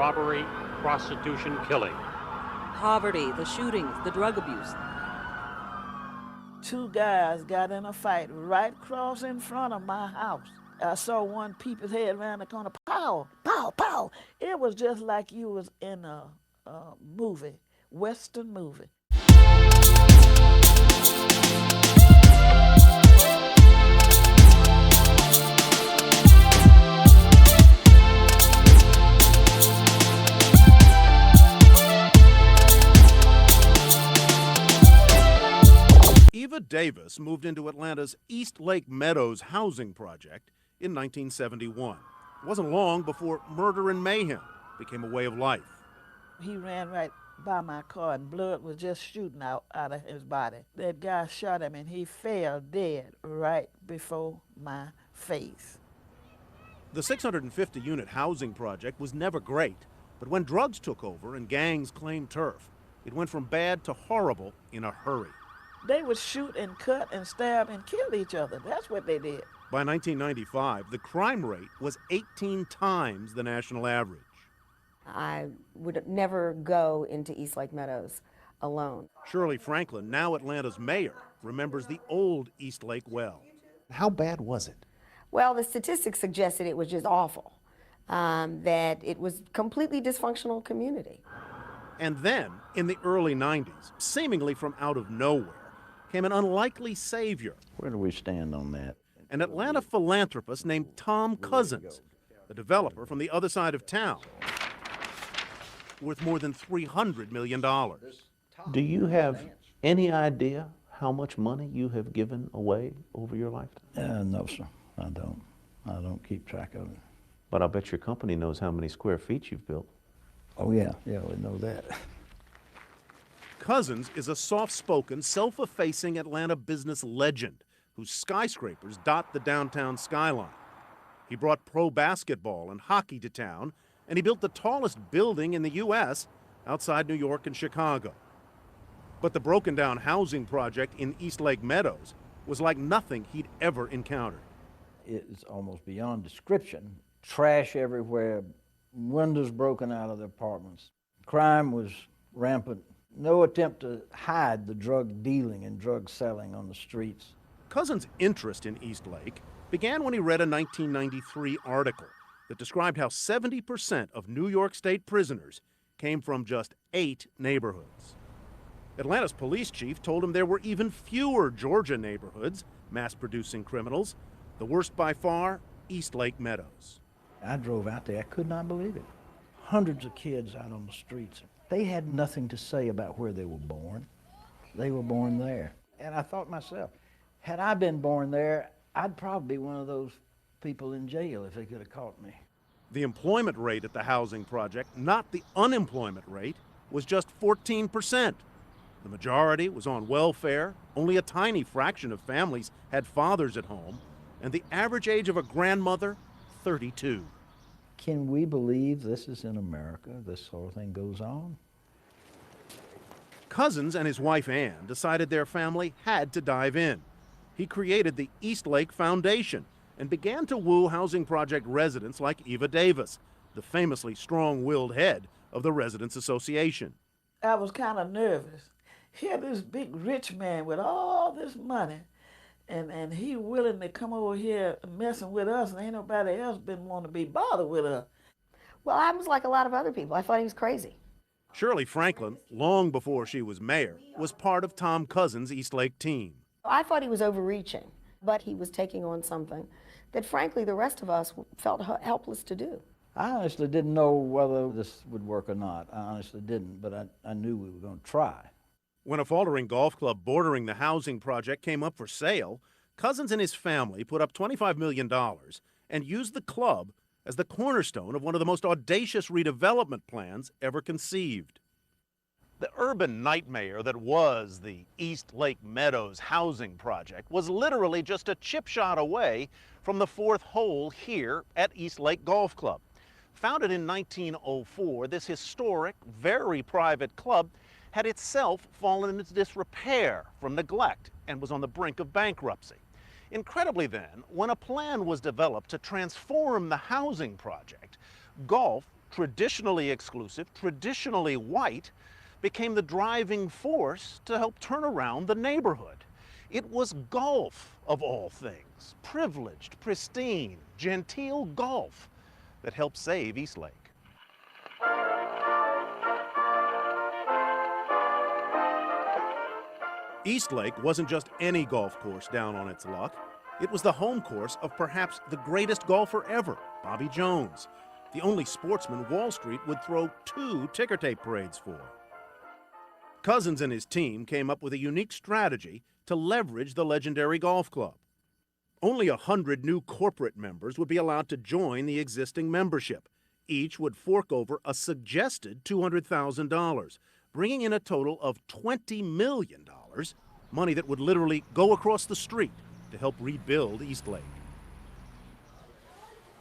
robbery, prostitution, killing. Poverty, the shootings, the drug abuse. Two guys got in a fight right across in front of my house. I saw one peep his head around the corner, pow, pow, pow. It was just like you was in a movie, Western movie. Eva Davis moved into Atlanta's East Lake Meadows housing project in 1971. It wasn't long before murder and mayhem became a way of life. He ran right by my car and blood was just shooting out of his body. That guy shot him and he fell dead right before my face. The 650-unit housing project was never great, but when drugs took over and gangs claimed turf, it went from bad to horrible in a hurry. They would shoot and cut and stab and kill each other. That's what they did. By 1995, the crime rate was 18 times the national average. I would never go into East Lake Meadows alone. Shirley Franklin, now Atlanta's mayor, remembers the old East Lake well. How bad was it? Well, the statistics suggested it was just awful, that it was completely dysfunctional community. And then, in the early 90s, seemingly from out of nowhere, came an unlikely savior. Where do we stand on that? An Atlanta philanthropist named Tom Cousins, a developer from the other side of town, worth more than $300 million. Do you have any idea how much money you have given away over your lifetime? No, sir, I don't. I don't keep track of it. But I bet your company knows how many square feet you've built. Oh, yeah, we know that. Cousins is a soft-spoken, self-effacing Atlanta business legend whose skyscrapers dot the downtown skyline. He brought pro basketball and hockey to town, and he built the tallest building in the U.S. outside New York and Chicago. But the broken-down housing project in East Lake Meadows was like nothing he'd ever encountered. It's almost beyond description. Trash everywhere, windows broken out of the apartments. Crime was rampant. No attempt to hide the drug dealing and drug selling on the streets. Cousins' interest in East Lake began when he read a 1993 article that described how 70% of New York State prisoners came from just 8 neighborhoods. Atlanta's police chief told him there were even fewer Georgia neighborhoods mass-producing criminals. The worst by far, East Lake Meadows. I drove out there, I could not believe it. Hundreds of kids out on the streets. They had nothing to say about where they were born. They were born there. And I thought to myself, had I been born there, I'd probably be one of those people in jail if they could have caught me. The employment rate at the housing project, not the unemployment rate, was just 14%. The majority was on welfare. Only a tiny fraction of families had fathers at home. And the average age of a grandmother, 32. Can we believe this is in America? This sort of thing goes on? Cousins and his wife Ann decided their family had to dive in. He created the East Lake Foundation and began to woo housing project residents like Eva Davis, the famously strong-willed head of the Residents Association. I was kind of nervous. Here this big rich man with all this money, and he willing to come over here messing with us, and ain't nobody else been wanting to be bothered with us. Well, I was like a lot of other people. I thought he was crazy. Shirley Franklin, long before she was mayor, was part of Tom Cousins' East Lake team. I thought he was overreaching, but he was taking on something that, frankly, the rest of us felt helpless to do. I honestly didn't know whether this would work or not. I honestly didn't, but I knew we were going to try. When a faltering golf club bordering the housing project came up for sale, Cousins and his family put up $25 million and used the club as the cornerstone of one of the most audacious redevelopment plans ever conceived. The urban nightmare that was the East Lake Meadows housing project was literally just a chip shot away from the fourth hole here at East Lake Golf Club. Founded in 1904, this historic, very private club had itself fallen into disrepair from neglect and was on the brink of bankruptcy. Incredibly then, when a plan was developed to transform the housing project, golf traditionally exclusive, traditionally white, became the driving force to help turn around the neighborhood. It was golf, of all things, privileged, pristine, genteel golf, that helped save Eastlake. Eastlake wasn't just any golf course down on its luck. It was the home course of perhaps the greatest golfer ever, Bobby Jones, the only sportsman Wall Street would throw 2 ticker tape parades for. Cousins and his team came up with a unique strategy to leverage the legendary golf club. Only 100 new corporate members would be allowed to join the existing membership. Each would fork over a suggested $200,000, bringing in a total of $20 million, money that would literally go across the street to help rebuild Eastlake.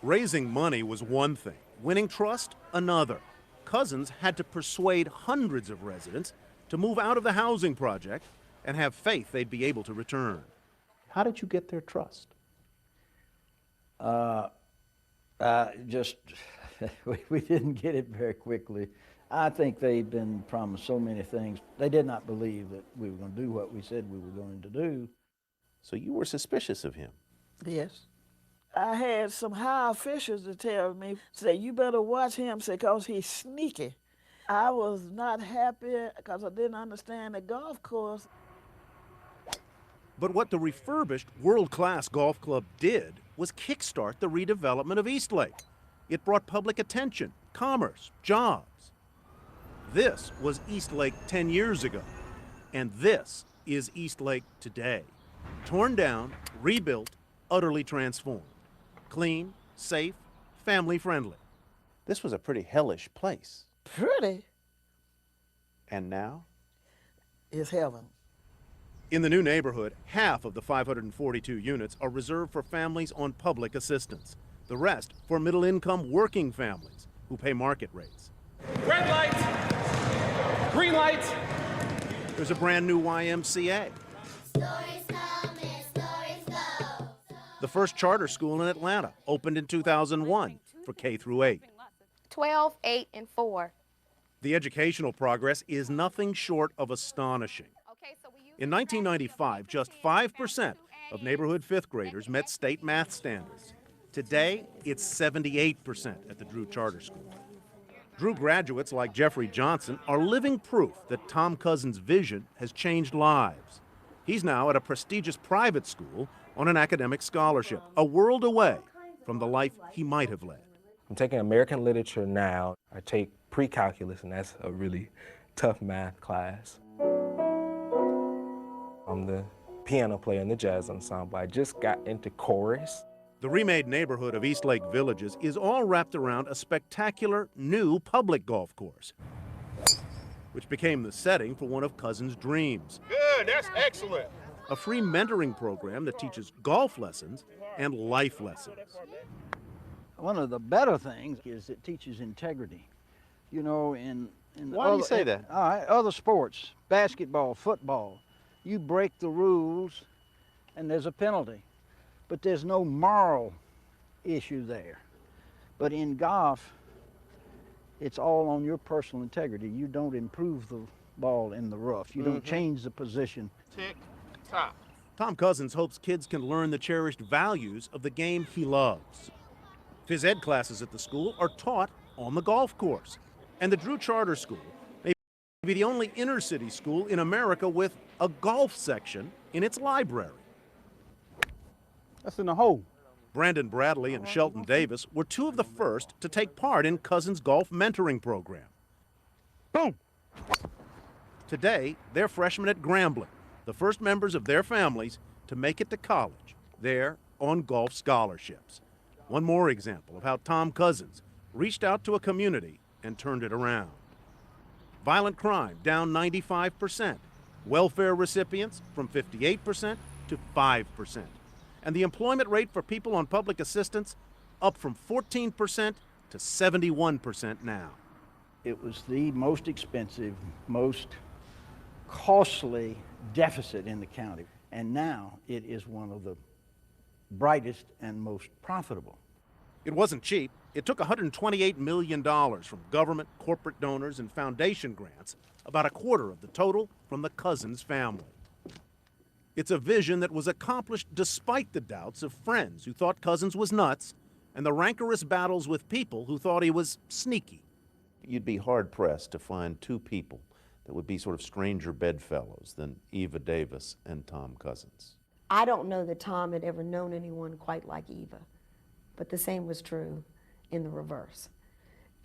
Raising money was one thing, winning trust another. Cousins had to persuade hundreds of residents to move out of the housing project and have faith they'd be able to return. How did you get their trust? We didn't get it very quickly. I think they'd been promised so many things. They did not believe that we were going to do what we said we were going to do. So you were suspicious of him? Yes. I had some high officials to tell me, say, you better watch him, say, because he's sneaky. I was not happy because I didn't understand the golf course. But what the refurbished world-class golf club did was kickstart the redevelopment of Eastlake. It brought public attention, commerce, jobs. This was Eastlake 10 years ago, and this is Eastlake today. Torn down, rebuilt, utterly transformed. Clean, safe, family-friendly. This was a pretty hellish place. Pretty And now? is heaven. In the new neighborhood, half of the 542 units are reserved for families on public assistance. The rest for middle-income working families who pay market rates. Red light, green light. There's a brand new YMCA. The first charter school in Atlanta opened in 2001 for K through 8. 12, 8, and 4. The educational progress is nothing short of astonishing. In 1995, just 5% of neighborhood fifth graders met state math standards. Today, it's 78% at the Drew Charter School. Drew graduates like Jeffrey Johnson are living proof that Tom Cousins' vision has changed lives. He's now at a prestigious private school on an academic scholarship, a world away from the life he might have led. I'm taking American literature now. I take pre-calculus, and that's a really tough math class. I'm the piano player in the jazz ensemble. I just got into chorus. The remade neighborhood of Eastlake Villages is all wrapped around a spectacular new public golf course, which became the setting for one of Cousins' dreams. Good, that's excellent. A free mentoring program that teaches golf lessons and life lessons. One of the better things is it teaches integrity. You know, in Why do you say that? All right, other sports, basketball, football, you break the rules and there's a penalty, but there's no moral issue there. But in golf, it's all on your personal integrity. You don't improve the ball in the rough. You don't change the position. Tick, tock. Tom Cousins hopes kids can learn the cherished values of the game he loves. Phys ed classes at the school are taught on the golf course. And the Drew Charter School may be the only inner-city school in America with a golf section in its library. That's in the hole. Brandon Bradley and Shelton Davis were two of the first to take part in Cousins' golf mentoring program. Boom! Today, they're freshmen at Grambling, the first members of their families to make it to college. They're on golf scholarships. One more example of how Tom Cousins reached out to a community and turned it around. Violent crime down 95%. Welfare recipients from 58% to 5%. And the employment rate for people on public assistance up from 14% to 71% now. It was the most expensive, most costly deficit in the county. And now it is one of the brightest and most profitable. It wasn't cheap. It took $128 million from government, corporate donors, and foundation grants, about a quarter of the total from the Cousins family. It's a vision that was accomplished despite the doubts of friends who thought Cousins was nuts and the rancorous battles with people who thought he was sneaky. You'd be hard-pressed to find two people that would be sort of stranger bedfellows than Eva Davis and Tom Cousins. I don't know that Tom had ever known anyone quite like Eva, but the same was true in the reverse.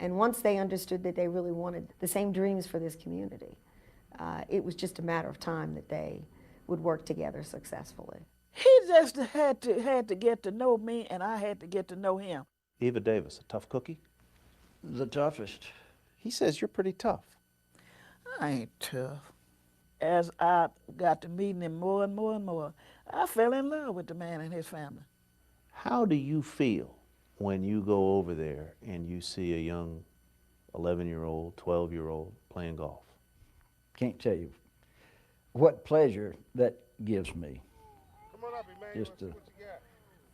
And once they understood that they really wanted the same dreams for this community, it was just a matter of time that they would work together successfully. He just had to get to know me, and I had to get to know him. Eva Davis, a tough cookie? The toughest. He says you're pretty tough. I ain't tough. As I got to meeting him more and more and more, I fell in love with the man and his family. How do you feel when you go over there and you see a young 11-year-old, 12-year-old playing golf? Can't tell you what pleasure that gives me. Come on up, Emmanuel. Just to What you got?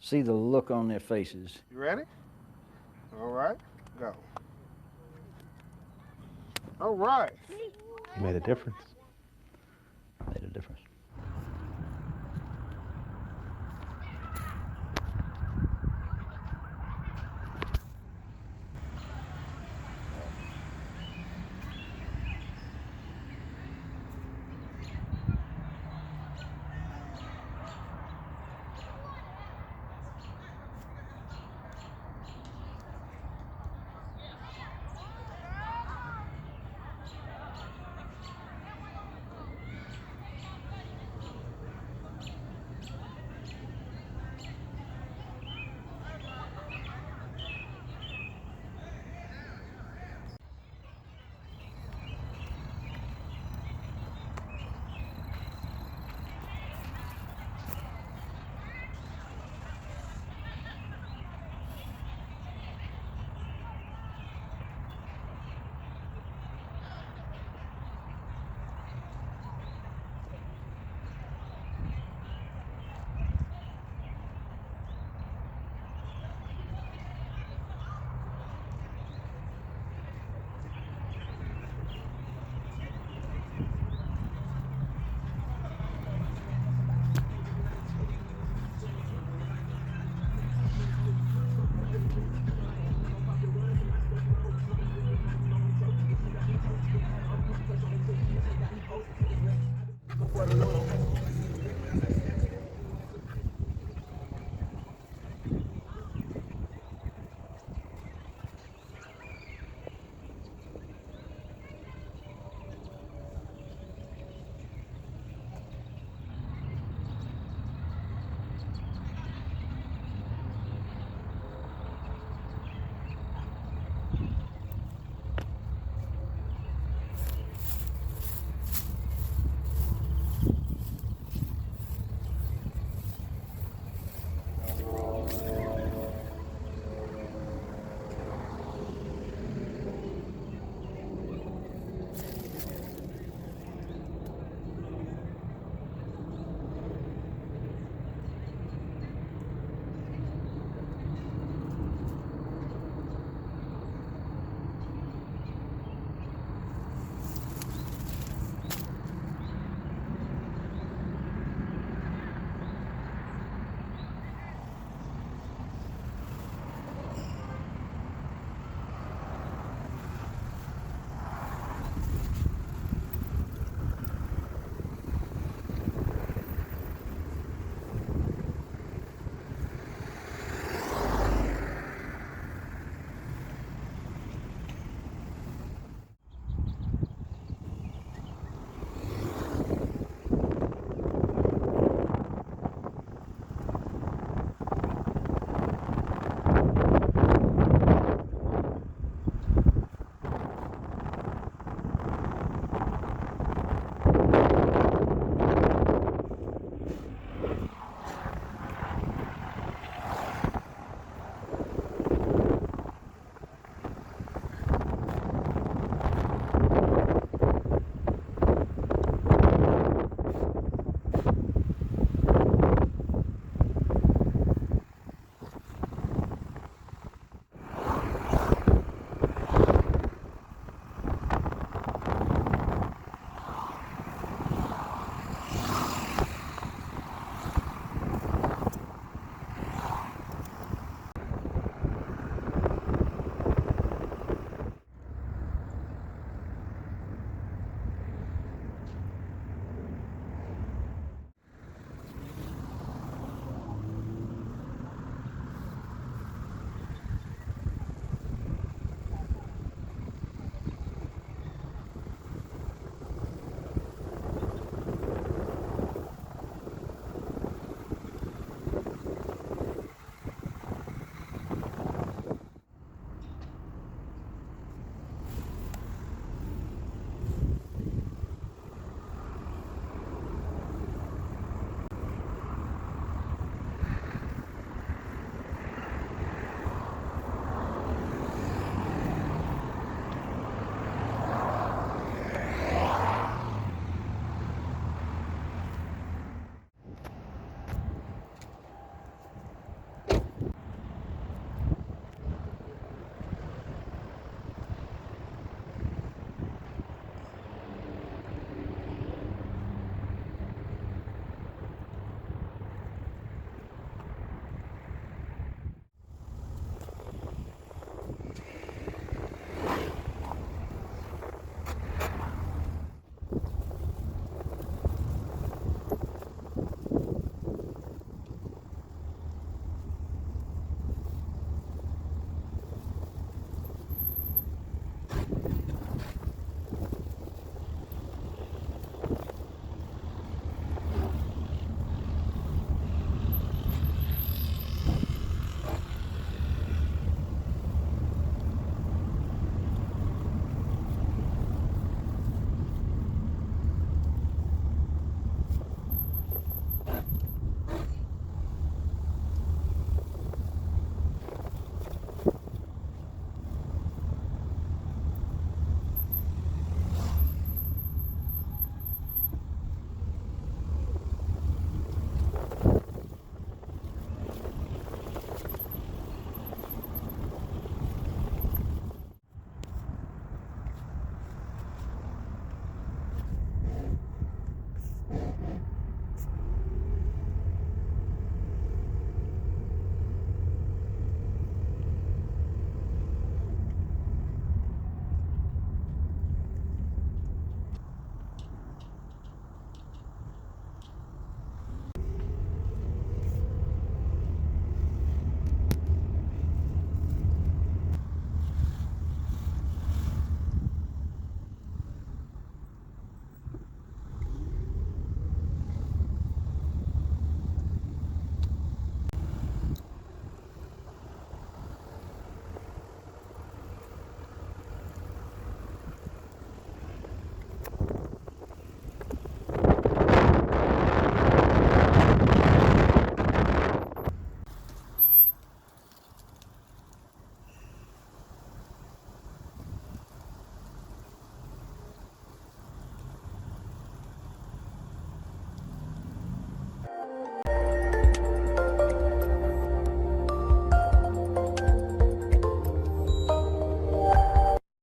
see the look on their faces. You ready? All right, go. All right. You made a difference.